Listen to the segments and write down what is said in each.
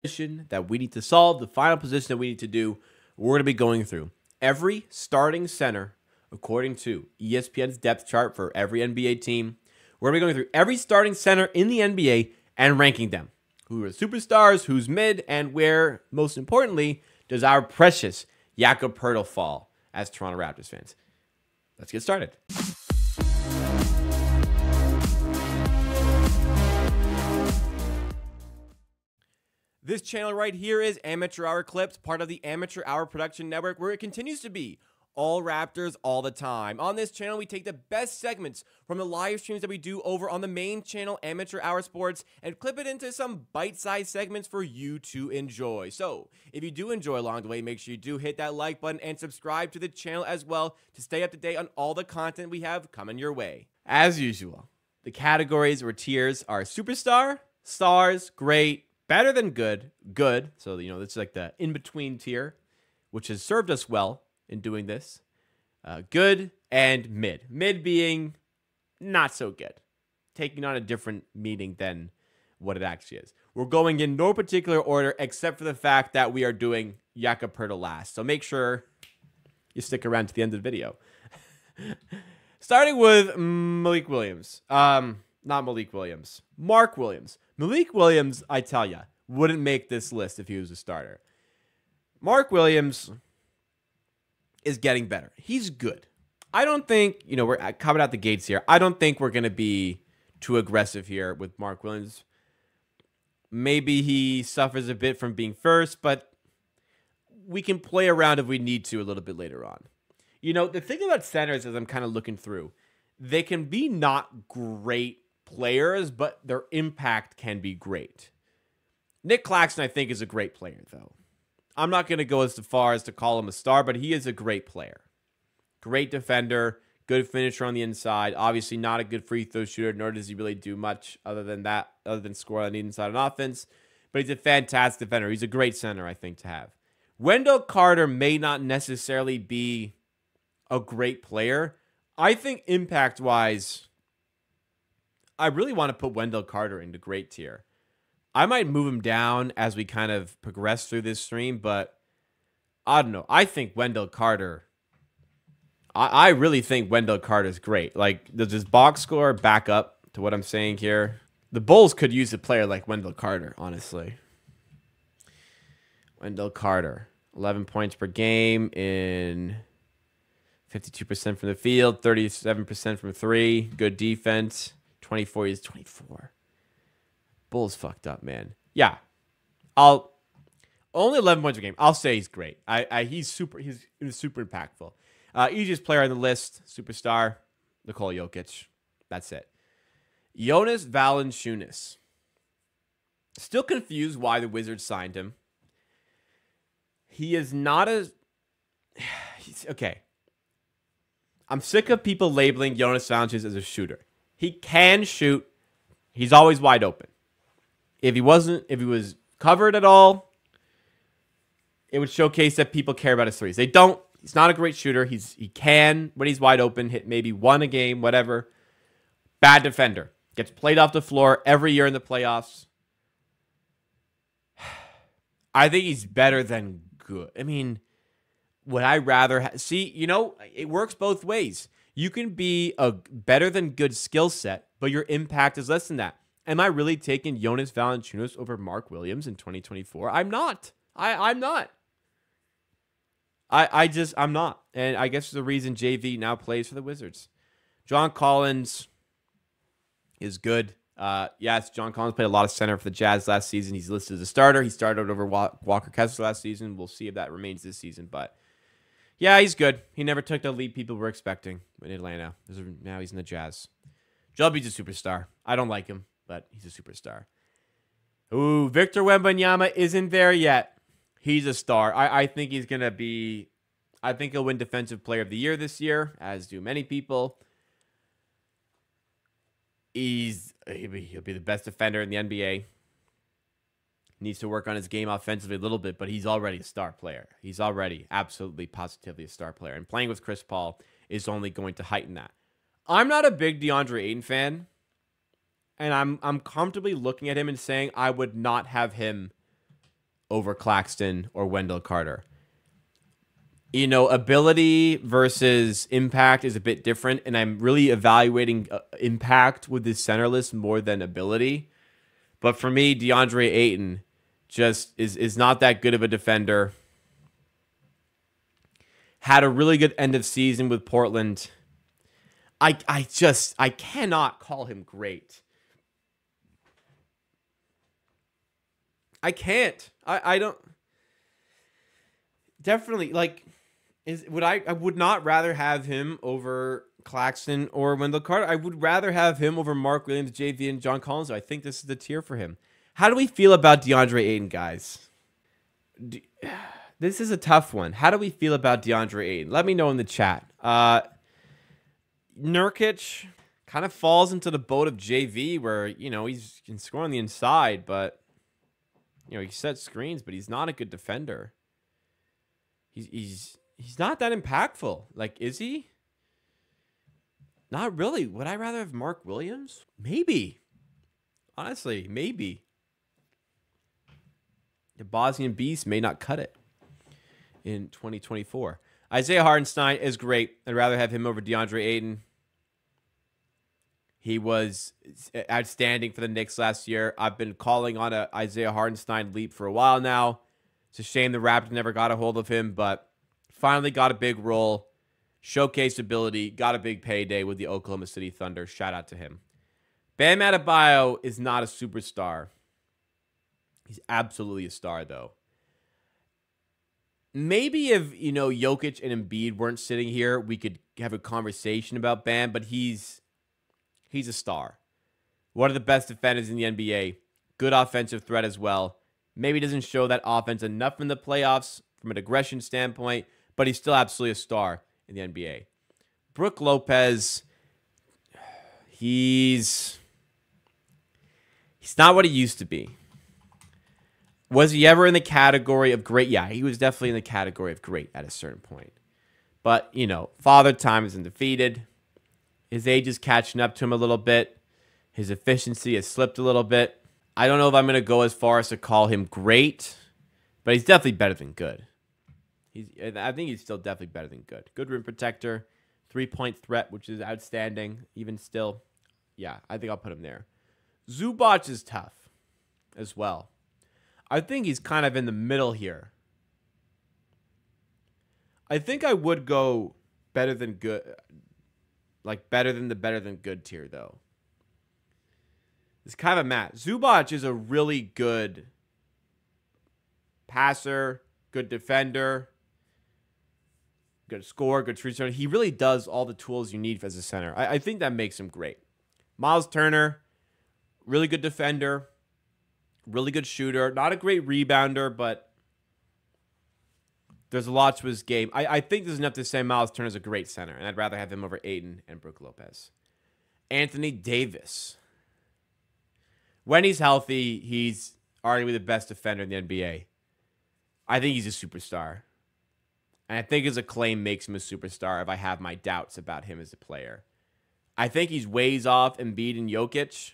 position that we need to solve, the final position that we need to do. We're going to be going through every starting center according to ESPN's depth chart for every NBA team. We're going to be going through every starting center in the NBA and ranking them. Who are superstars, who's mid, and where, most importantly, does our precious Jakob Poeltl fall as Toronto Raptors fans? Let's get started. This channel right here is Amateur Hour Clips, part of the Amateur Hour Production Network, where it continues to be all Raptors all the time. On this channel, we take the best segments from the live streams that we do over on the main channel, Amateur Hour Sports, and clip it into some bite-sized segments for you to enjoy. So, if you do enjoy along the way, make sure you do hit that like button and subscribe to the channel as well to stay up to date on all the content we have coming your way. As usual, the categories or tiers are Superstar, Stars, Great, Better than Good, Good. So, it's like the in-between tier, which has served us well in doing this. Good and Mid. Mid being not so good. Taking on a different meaning than what it actually is. We're going in no particular order except for the fact that we are doing Jakob Poeltl last. So make sure you stick around to the end of the video. Starting with Malik Williams. Not Malik Williams. Mark Williams. Malik Williams, I tell ya, wouldn't make this list if he was a starter. Mark Williams is getting better. He's good. I don't think, we're coming out the gates here. I don't think we're going to be too aggressive here with Mark Williams. Maybe he suffers a bit from being first, but we can play around if we need to a little bit later on. The thing about centers, as I'm kind of looking through, they can be not great players, but their impact can be great. Nick Claxton, I think, is a great player, though. I'm not going to go as far as to call him a star, but he is a great player. Great defender, good finisher on the inside. Obviously not a good free throw shooter, nor does he really do much other than score on the inside on offense. But he's a fantastic defender. He's a great center, I think, to have. Wendell Carter may not necessarily be a great player. I think impact-wise, I really want to put Wendell Carter into great tier. I might move him down as we kind of progress through this stream, but I don't know. I think Wendell Carter, I really think Wendell Carter is great. Like, does his box score back up to what I'm saying here? The Bulls could use a player like Wendell Carter, honestly. Wendell Carter, 11 points per game in 52% from the field, 37% from three, good defense, 24 is 24. Bulls fucked up, man. Yeah. Only 11 points per game. I'll say he's great. He's super impactful. Easiest player on the list, superstar, Nikola Jokic. That's it. Jonas Valanciunas. Still confused why the Wizards signed him. He is not okay. I'm sick of people labeling Jonas Valanciunas as a shooter. He can shoot. He's always wide open. If he was covered at all, it would showcase that people care about his threes. They don't. He's not a great shooter. He can, when he's wide open, hit maybe one a game, whatever. Bad defender. Gets played off the floor every year in the playoffs. I think he's better than good. I mean, would I rather see, it works both ways. You can be a better than good skill set, but your impact is less than that. Am I really taking Jonas Valanciunas over Mark Williams in 2024? I'm not. I'm not. I'm not. And I guess the reason JV now plays for the Wizards. John Collins is good. Yes, John Collins played a lot of center for the Jazz last season. He's listed as a starter. He started over Walker Kessler last season. We'll see if that remains this season. But yeah, he's good. He never took the lead people were expecting in Atlanta. Now he's in the Jazz. Joe Bede's a superstar. I don't like him, but he's a superstar. Ooh, Victor Wembanyama isn't there yet. He's a star. I think he's going to be... I think he'll win Defensive Player of the Year this year, as do many people. He'll be the best defender in the NBA. Needs to work on his game offensively a little bit, but he's already a star player. He's already absolutely, positively a star player. And playing with Chris Paul is only going to heighten that. I'm not a big DeAndre Ayton fan, and I'm comfortably looking at him and saying I would not have him over Claxton or Wendell Carter. You know, ability versus impact is a bit different, and I'm really evaluating impact with this center list more than ability. But for me, DeAndre Ayton just is not that good of a defender. Had a really good end of season with Portland. I cannot call him great. I can't. I don't. Definitely, like, I would not rather have him over Claxton or Wendell Carter. I would rather have him over Mark Williams, JV, and John Collins. I think this is the tier for him. How do we feel about DeAndre Ayton, guys? This is a tough one. How do we feel about DeAndre Ayton? Let me know in the chat. Nurkic kind of falls into the boat of JV where, you know, he can score on the inside, but, you know, he sets screens, but he's not a good defender. He's not that impactful. Like, is he? Not really. Would I rather have Mark Williams? Maybe. Honestly, maybe. The Bosnian Beast may not cut it in 2024. Isaiah Hartenstein is great. I'd rather have him over DeAndre Ayton. He was outstanding for the Knicks last year. I've been calling on a Isaiah Hartenstein leap for a while now. It's a shame the Raptors never got a hold of him, but finally got a big role, showcased ability, got a big payday with the Oklahoma City Thunder. Shout out to him. Bam Adebayo is not a superstar. He's absolutely a star, though. Maybe if, you know, Jokic and Embiid weren't sitting here, we could have a conversation about Bam, but he's a star. One of the best defenders in the NBA. Good offensive threat as well. Maybe doesn't show that offense enough in the playoffs from an aggression standpoint, but he's still absolutely a star in the NBA. Brook Lopez, he's not what he used to be. Was he ever in the category of great? Yeah, he was definitely in the category of great at a certain point. But, you know, Father Time is undefeated. His age is catching up to him a little bit. His efficiency has slipped a little bit. I don't know if I'm going to go as far as to call him great, but he's definitely better than good. I think he's still definitely better than good. Good rim protector, three-point threat, which is outstanding, even still. Yeah, I think I'll put him there. Zubac is tough as well. I think he's kind of in the middle here. I think I would go better than good, like better than good tier, though. It's kind of a match. Zubac is a really good passer, good defender, good scorer, good free throw. He really does all the tools you need as a center. I think that makes him great. Miles Turner, really good defender, really good shooter. Not a great rebounder, but there's a lot to his game. I think there's enough to say Miles Turner is a great center, and I'd rather have him over Ayton and Brook Lopez. Anthony Davis. When he's healthy, he's arguably the best defender in the NBA. I think he's a superstar. And I think his acclaim makes him a superstar if I have my doubts about him as a player. I think he's ways off Embiid and Jokic,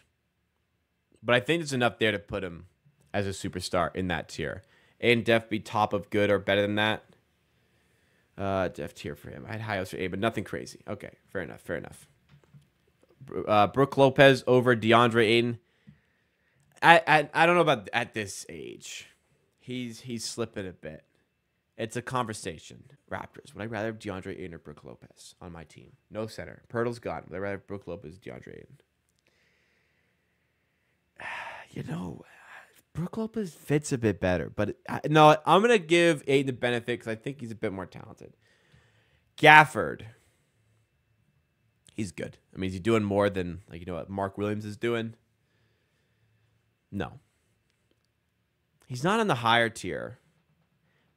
but I think there's enough there to put him as a superstar in that tier. And def be top of good or better than that. Def tier for him. I had high hopes for A, but nothing crazy. Okay, fair enough. Brook Lopez over DeAndre Ayton. I don't know about at this age. He's slipping a bit. It's a conversation. Raptors. Would I rather have DeAndre Ayton or Brook Lopez on my team? No center. Poeltl's gone. Would I rather have Brook Lopez or DeAndre Ayton? You know, Brook Lopez fits a bit better. But no, I'm going to give Ayton the benefit because I think he's a bit more talented. Gafford. He's good. I mean, is he doing more than, like, you know, what Mark Williams is doing? No. He's not in the higher tier.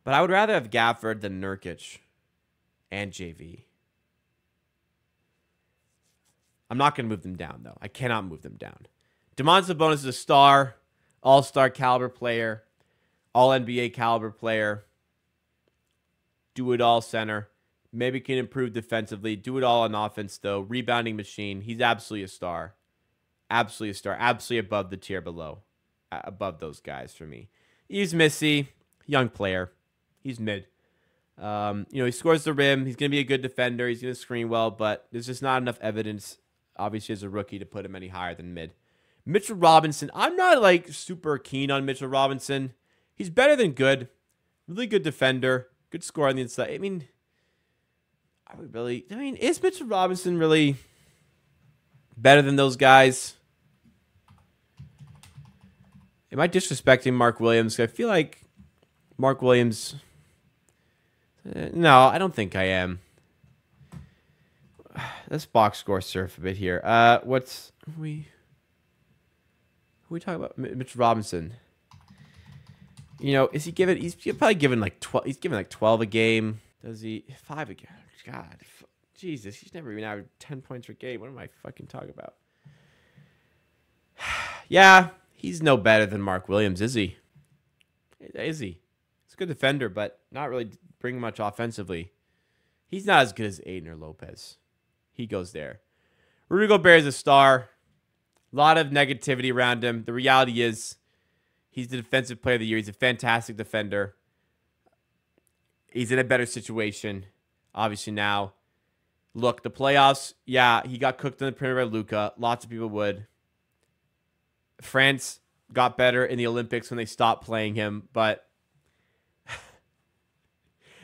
But I would rather have Gafford than Nurkic and JV. I'm not going to move them down, though. I cannot move them down. Domantas Sabonis is a star, all-star caliber player, all-NBA caliber player, do-it-all center. Maybe can improve defensively. Do it all on offense, though. Rebounding machine. He's absolutely a star. Absolutely a star. Absolutely above the tier below. Above those guys for me. He's Missy. young player. He's mid. He scores the rim. He's going to be a good defender. He's going to screen well, but there's just not enough evidence, obviously, as a rookie to put him any higher than mid. Mitchell Robinson. I'm not, super keen on Mitchell Robinson. He's better than good. Really good defender. Good scorer on the inside. Is Mitchell Robinson really better than those guys? Am I disrespecting Mark Williams? I feel like Mark Williams... No, I don't think I am. Let's box score surf a bit here. Who we talking about? Mitchell Robinson. Is he given? He's probably given 12. He's given 12 a game. Does he 5 a game? God, Jesus, he's never even averaged 10 points per game. What am I fucking talking about? Yeah, he's no better than Mark Williams, is he? Is he? He's a good defender, but not really bringing much offensively. He's not as good as Aiden or Lopez. He goes there. Rudy Gobert is a star. A lot of negativity around him. The reality is he's the defensive player of the year. He's a fantastic defender. He's in a better situation, obviously, now. Look, the playoffs, yeah, he got cooked on the perimeter by Luka. Lots of people would. France got better in the Olympics when they stopped playing him, but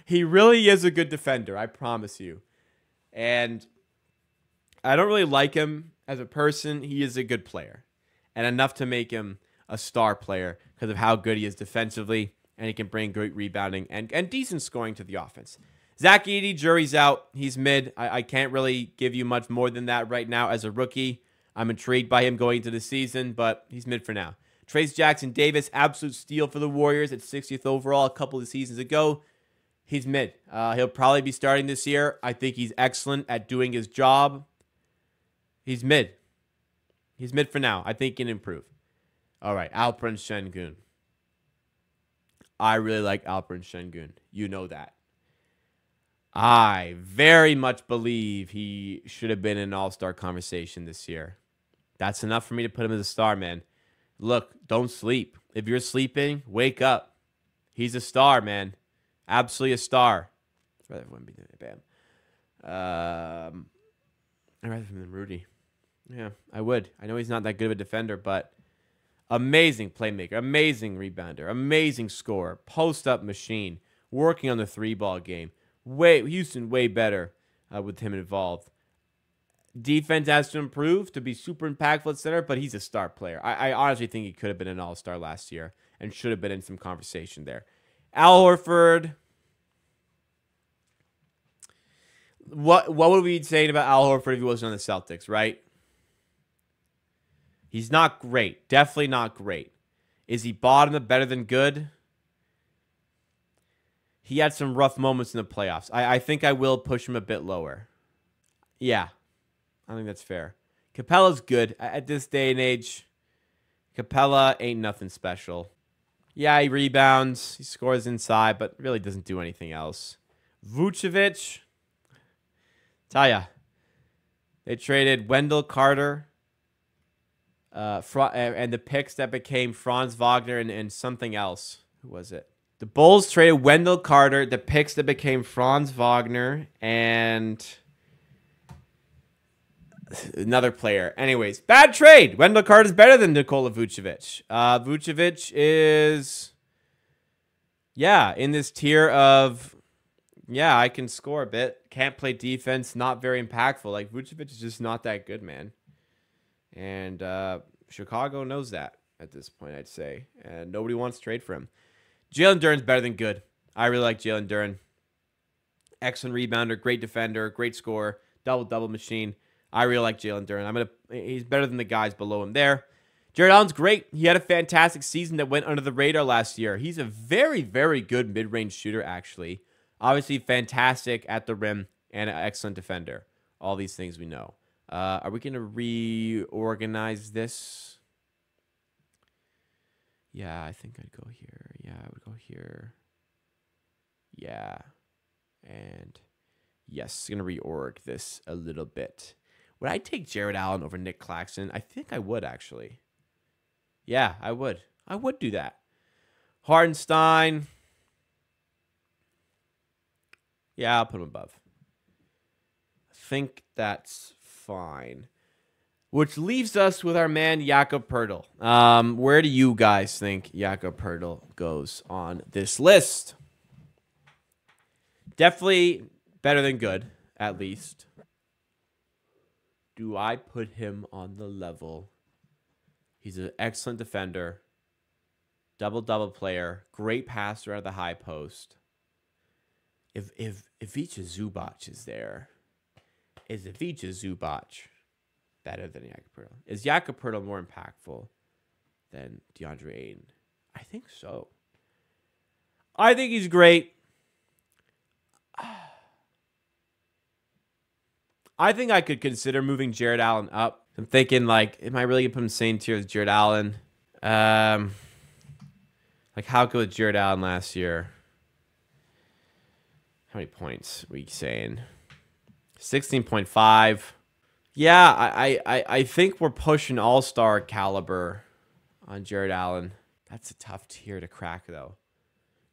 he really is a good defender, I promise you. And I don't really like him as a person. He is a good player. And enough to make him a star player because of how good he is defensively. And he can bring great rebounding and decent scoring to the offense. Zach Edey, jury's out. He's mid. I can't really give you much more than that right now as a rookie. I'm intrigued by him going into the season, but he's mid for now. Trace Jackson Davis, absolute steal for the Warriors at 60th overall a couple of seasons ago. He's mid. He'll probably be starting this year. I think he's excellent at doing his job. He's mid. He's mid for now. I think he can improve. All right, Alperen Şengün. I really like Alperen Şengün. You know that. I very much believe he should have been in an all-star conversation this year. That's enough for me to put him as a star, man. Look, don't sleep. If you're sleeping, wake up. He's a star, man. Absolutely a star. I'd rather everyone be Bam. I'd rather him than Rudy. Yeah, I would. I know he's not that good of a defender, but amazing playmaker, amazing rebounder, amazing scorer, post-up machine, working on the three-ball game. Houston way better with him involved. Defense has to improve to be super impactful at center, but he's a star player. I honestly think he could have been an all-star last year and should have been in some conversation there. Al Horford. What would we be saying about Al Horford if he wasn't on the Celtics, right? He's not great. Definitely not great. Is he bottom of better than good? He had some rough moments in the playoffs. I think I will push him a bit lower. Yeah. I think that's fair. Capella's good. At this day and age, Capella ain't nothing special. Yeah, he rebounds. He scores inside, but really doesn't do anything else. Vucevic. Tell ya. They traded Wendell Carter and the picks that became Franz Wagner and something else. Who was it? The Bulls traded Wendell Carter, the picks that became Franz Wagner, and another player. Anyways, bad trade. Wendell Carter's better than Nikola Vucevic. Vucevic is, in this tier of, I can score a bit. Can't play defense. Not very impactful. Like, Vucevic is just not that good, man. And Chicago knows that at this point, I'd say. And nobody wants to trade for him. Jalen Duren's better than good. I really like Jalen Duren. Excellent rebounder, great defender, great scorer, double-double machine. I really like Jalen Duren. He's better than the guys below him there. Jared Allen's great. He had a fantastic season that went under the radar last year. He's a very, very good mid-range shooter, actually. Obviously, fantastic at the rim and an excellent defender. All these things we know. Are we going to reorganize this? Yeah, I think I'd go here. Yeah, I would go here. Yeah. And yes, going to reorg this a little bit. Would I take Jared Allen over Nick Claxton? I think I would, actually. Yeah, I would. I would do that. Hartenstein. Yeah, I'll put him above. I think that's fine. Which leaves us with our man, Jakob Poeltl. Where do you guys think Jakob Poeltl goes on this list? Definitely better than good, at least. Do I put him on the level? He's an excellent defender. Double-double player. Great passer out of the high post. If Ivica Zubac is there, is Ivica Zubac better than Jakob Poeltl? Is Jakob Poeltl more impactful than DeAndre Ayton? I think so. I think he's great. I think I could consider moving Jared Allen up. I'm thinking, like, am I really going to put him same tier as Jared Allen? Like, how good was Jared Allen last year? How many points were you saying? 16.5. Yeah, I think we're pushing all-star caliber on Jared Allen. That's a tough tier to crack, though.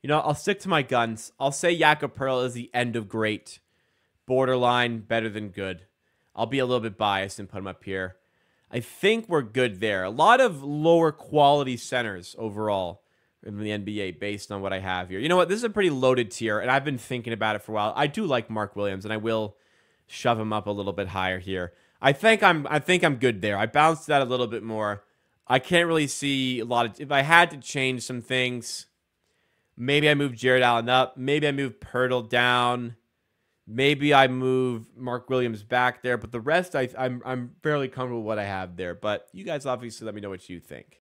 You know, I'll stick to my guns. I'll say Jakob Poeltl is the end of great. Borderline, better than good. I'll be a little bit biased and put him up here. I think we're good there. A lot of lower quality centers overall in the NBA based on what I have here. You know what? This is a pretty loaded tier, and I've been thinking about it for a while. I do like Mark Williams, and I will shove him up a little bit higher here. I think I'm good there. I bounced that a little bit more. I can't really see a lot of... If I had to change some things, maybe I move Jared Allen up. Maybe I move Poeltl down. Maybe I move Mark Williams back there. But the rest, I'm fairly comfortable with what I have there. But you guys obviously let me know what you think.